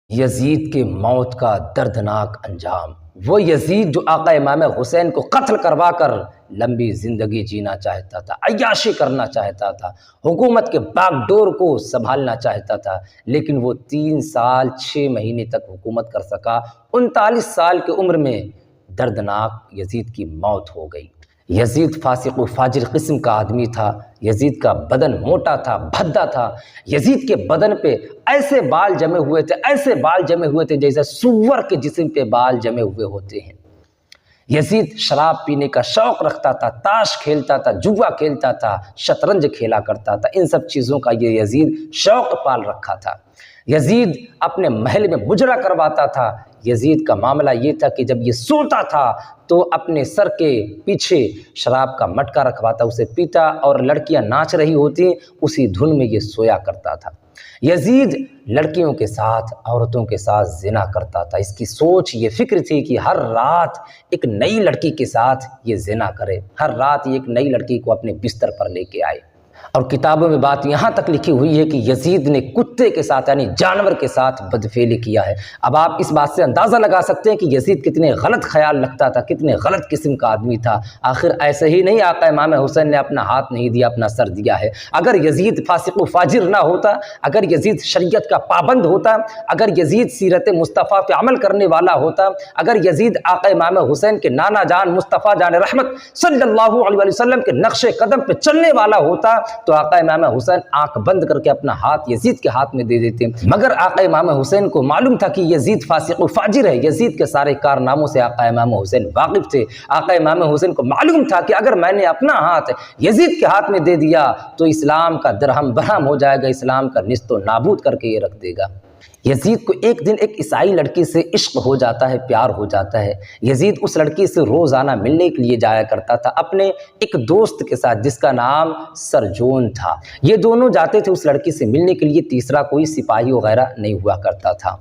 یزید کے موت کا دردناک انجام، وہ یزید جو آقا امام حسین کو قتل کروا کر لمبی زندگی جینا چاہتا تھا، عیاشی کرنا چاہتا تھا، حکومت کے باغ ڈور کو سنبھالنا چاہتا تھا، لیکن وہ 3 سال 6 مہینے تک حکومت کر سکا۔ 39 سال کی عمر میں دردناک یزید کی موت ہو گئی۔ یزید فاسق و فاجر قسم کا آدمی تھا۔ یزید کا بدن موٹا تھا، بھدا تھا۔ یزید کے بدن پہ ایسے بال جمے ہوئے تھے، ایسے بال جمے ہوئے تھے جیسے سور کے جسم پہ بال جمے ہوئے ہوتے ہیں۔ یزید شراب پینے کا شوق رکھتا تھا، تاش کھیلتا تھا، جوا کھیلتا تھا، شطرنج کھیلا کرتا تھا۔ ان سب چیزوں کا یہ یزید شوق پال رکھا تھا۔ یزید اپنے محل میں مجرا کرواتا تھا۔ یزید کا معاملہ یہ تھا کہ جب یہ سوتا تھا تو اپنے سر کے پیچھے شراب کا مٹکا رکھواتا، اسے پیتا، اور لڑکیاں ناچ رہی ہوتی اسی دھن میں یہ سویا کرتا تھا۔ یزید لڑکیوں کے ساتھ، عورتوں کے ساتھ زنا کرتا تھا۔ اس کی سوچ یہ فکر تھی کہ ہر رات ایک نئی لڑکی کے ساتھ یہ زنا کرے، ہر رات یہ ایک نئی لڑکی کو اپنے بستر پر لے کے آئے۔ اور کتابوں میں بات یہاں تک لکھی ہوئی ہے کہ یزید نے کتے کے ساتھ یعنی جانور کے ساتھ بدفعلی کیا ہے۔ اب آپ اس بات سے اندازہ لگا سکتے ہیں کہ یزید کتنے غلط خیال رکھتا تھا، کتنے غلط قسم کا آدمی تھا۔ آخر ایسے ہی نہیں آقا امام حسین نے اپنا ہاتھ نہیں دیا، اپنا سر دیا ہے۔ اگر یزید فاسق و فاجر نہ ہوتا، اگر یزید شریعت کا پابند ہوتا، اگر یزید سیرت مصطفیٰ پہ عمل کرنے والا ہوتا، اگر یزید آقا امام حسین کے نانا جان مصطفیٰ جان رحمت صلی اللہ علیہ وسلم کے نقش قدم پہ چلنے والا ہوتا تو آقا امام حسین آنکھ بند کر کے اپنا ہاتھ یزید کے ہاتھ میں دے دیتے۔ مگر آقا امام حسین کو معلوم تھا کہ یزید فاسق و فاجر ہے۔ یزید کے سارے کارناموں سے آقا امام حسین واقف تھے۔ آقا امام حسین کو معلوم تھا کہ اگر میں نے اپنا ہاتھ یزید کے ہاتھ میں دے دیا تو اسلام کا درہم برہم ہو جائے گا، اسلام کا نیست و نابود کر کے یہ رکھ دے گا۔ یزید کو ایک دن ایک عیسائی لڑکی سے عشق ہو جاتا ہے، پیار ہو جاتا ہے۔ یزید اس لڑکی سے روزانہ ملنے کے لیے جایا کرتا تھا اپنے ایک دوست کے ساتھ جس کا نام سرجون تھا۔ یہ دونوں جاتے تھے اس لڑکی سے ملنے کے لیے، تیسرا کوئی سپاہی وغیرہ نہیں ہوا کرتا تھا۔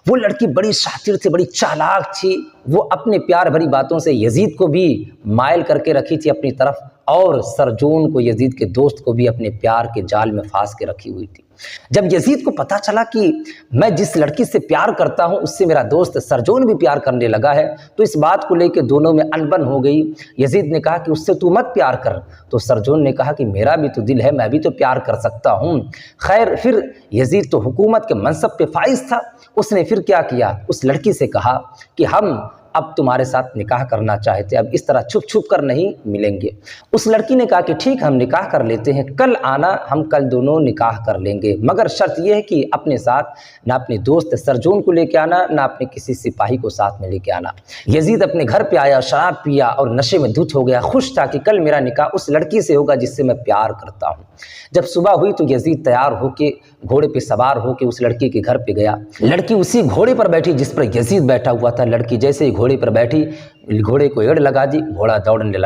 وہ لڑکی بڑی شاطر تھی، بڑی چالاک تھی۔ وہ اپنے پیار بھری باتوں سے یزید کو بھی مائل کر کے رکھی تھی اپنی طرف، اور سرجون کو، یزید کے دوست کو بھی اپنے پیار کے جال میں پھانس کے رکھی ہوئی تھی۔ جب یزید کو پتہ چلا کہ میں جس لڑکی سے پیار کرتا ہوں اس سے میرا دوست سرجون بھی پیار کرنے لگا ہے، تو اس بات کو لے کے دونوں میں انبن ہو گئی۔ یزید نے کہا کہ اس سے تو مت پیار کر، تو سرجون نے کہا کہ میرا بھی تو دل ہے، میں بھی تو پیار کر سکتا ہوں۔ خیر، پھر یزید تو حکومت کے منصب پہ فائز تھا، اس نے پھر کیا کیا، اس لڑکی سے کہا کہ ہم اب تمہارے ساتھ نکاح کرنا چاہتے ہیں، اب اس طرح چھپ چھپ کر نہیں ملیں گے۔ اس لڑکی نے کہا کہ ٹھیک، ہم نکاح کر لیتے ہیں، کل آنا، ہم کل دونوں نکاح کر لیں گے، مگر شرط یہ ہے کہ اپنے ساتھ نہ اپنے دوست سرجون کو لے کے آنا، نہ اپنے کسی سپاہی کو ساتھ میں لے کے آنا۔ یزید اپنے گھر پہ آیا، شراب پیا اور نشے میں دھت ہو گیا، خوش تھا کہ کل میرا نکاح اس لڑکی سے ہوگا جس سے میں پیار کرتا ہوں۔ جب صبح ہوئی تو یزید تیار ہو کے گھوڑے پہ سوار ہو کے اس لڑکی کے گھر پہ گیا۔ لڑکی اسی گھوڑے پر بیٹھی جس پر یزید بیٹھا ہوا تھا۔ لڑکی جیسے ہی گھوڑے پر بیٹھی، گھوڑے کو ایڑ لگا دی، گھوڑا دوڑنے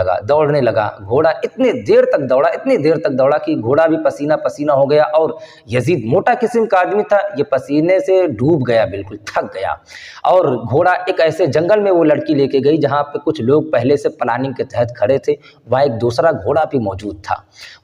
لگا۔ گھوڑا اتنے دیر تک دوڑا کہ گھوڑا بھی پسینہ پسینہ ہو گیا، اور یزید موٹا قسم کا آدمی تھا، یہ پسینے سے ڈوب گیا، بالکل تھک گیا۔ اور گھوڑا ایک ایسے جنگل میں وہ لڑکی لے کے گئی جہاں پہ کچھ لوگ پہلے سے پلاننگ کے تحت کھڑے تھے، وہاں ایک دوسرا گھوڑا بھی موجود تھا۔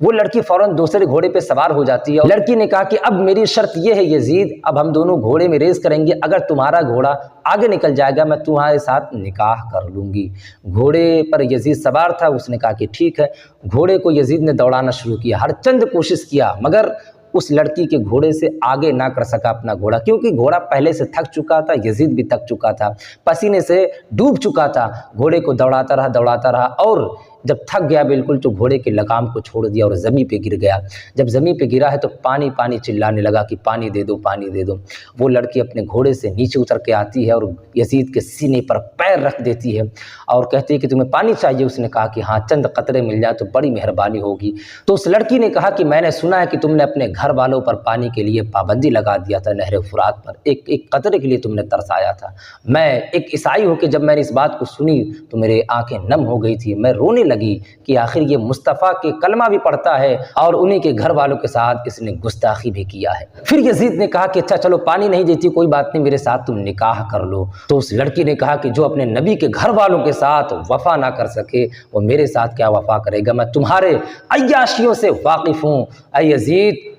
وہ لڑکی فوراً دوسرے گھوڑے پہ سوار ہو جاتی ہے۔ لڑکی نے کہا کہ اب میری شرط یہ ہے یزید، اب ہم دونوں گھوڑے میں ریس کریں گے، اگر تمہارا گھوڑا آگے نکل جائے گا میں تمہارے ساتھ نکاح کر لوں گی۔ گھوڑے پر یزید سوار تھا، اس نے کہا کہ ٹھیک ہے۔ گھوڑے کو یزید نے دوڑانا شروع کیا، ہر چند کوشش کیا، مگر اس لڑکی کے گھوڑے سے آگے نہ کر سکا اپنا گھوڑا، کیونکہ گھوڑا پہلے سے تھک چکا تھا، یزید بھی تھک چکا تھا، پسینے سے ڈوب چکا تھا۔ گھوڑے کو دوڑاتا رہا اور جب تھک گیا بالکل تو گھوڑے کے لگام کو چھوڑ دیا اور زمین پہ گر گیا۔ جب زمین پہ گرا ہے تو پانی پانی چلانے لگا کہ پانی دے دو، پانی دے دو۔ وہ لڑکی اپنے گھوڑے سے نیچے اتر کے آتی ہے اور یزید کے سینے پر پیر رکھ دیتی ہے اور کہتی ہے کہ تمہیں پانی چاہیے؟ اس نے کہا کہ ہاں، چند قطرے مل جائے تو بڑی مہربانی ہوگی۔ تو اس لڑکی نے کہا کہ میں نے سنا ہے کہ تم نے اپنے گھر والوں پر پانی کے لیے پابندی لگا دیا تھا، نہر فرات پر ایک قطرے کے لیے تم نے ترسایا تھا۔ میں ایک عیسائی ہو کے جب میں نے اس بات کو سنی تو میرے آنکھیں نم ہو گئی تھی، میں رونے لگی کہ آخر یہ مصطفیٰ کے کلمہ بھی پڑھتا ہے اور انہی کے گھر والوں کے ساتھ اس نے گستاخی بھی کیا ہے۔ پھر یزید نے کہا کہ اچھا چلو، پانی نہیں دیتی کوئی بات نہیں، میرے ساتھ تم نکاح کر لو۔ تو اس لڑکی نے کہا کہ جو اپنے نبی کے گھر والوں کے ساتھ وفا نہ کر سکے وہ میرے ساتھ کیا وفا کرے گا، میں تمہارے عیاشیوں سے واقف ہوں۔ اے یزید،